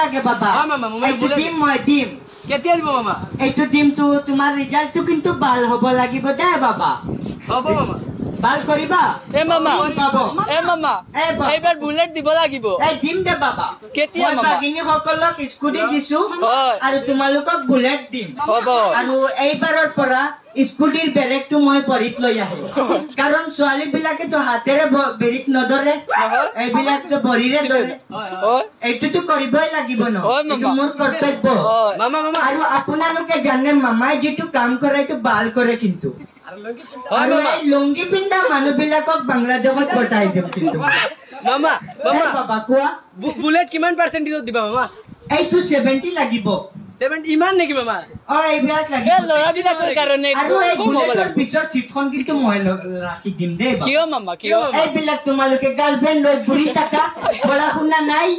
লাগে বাবা এইটো দিম মই দিম কেতিয়া দিব মামা এইটো দিমটো তোমাৰ ৰিজাল্টটো কিন্তু ভাল হ'ব লাগিব দে বাবা হ'ব মামা ভাল কৰিবা এ মামা এইবাৰ বুলেট দিব লাগিব এই দিম দে বাবা কেতিয়া মামা বাগিনী সকলক স্কুটি দিছো আৰু তোমালোকক বুলেট দিম হ'ব আৰু এইবাৰৰ পৰা স্কুটিৰ বেৰেকটো মই ভৰিত লৈ আহিম কাৰণ ছোৱালী বিলাকেতো হাতেৰে বেৰেক নধৰে এইবিলাকতো ভৰিৰে ধৰে এইটোতো কৰিবই লাগিব ন এইটো মোৰ কৰ্তব্য আৰু আপোনালোকে জানে মামাই যিটো কাম কৰে এইটো ভাল কৰে কিন্তু আৰু এই লুংগি পিন্ধা মানুহ বিলাকক বাংলাদেশত পঠাই দিম কিন্তু মামা বাবা কোৱা বুলেট কিমান পাৰ্চেন্টেজত দিবা মামা এইটো 70 লাগিব 70 ইমান নেকি মামা এইবিলাক লাগিব ল'ৰাবিলাকৰ কাৰণে আৰু এই বুলেটৰ পিছত চিটখন কিন্তু মই ৰাখি দিম দেই কিয় মামা কিয় এইবিলাক তোমালোকে গাৰ্লফ্ৰেণ্ড লৈ ঘূৰি থাকা পঢ়া শুনা নাই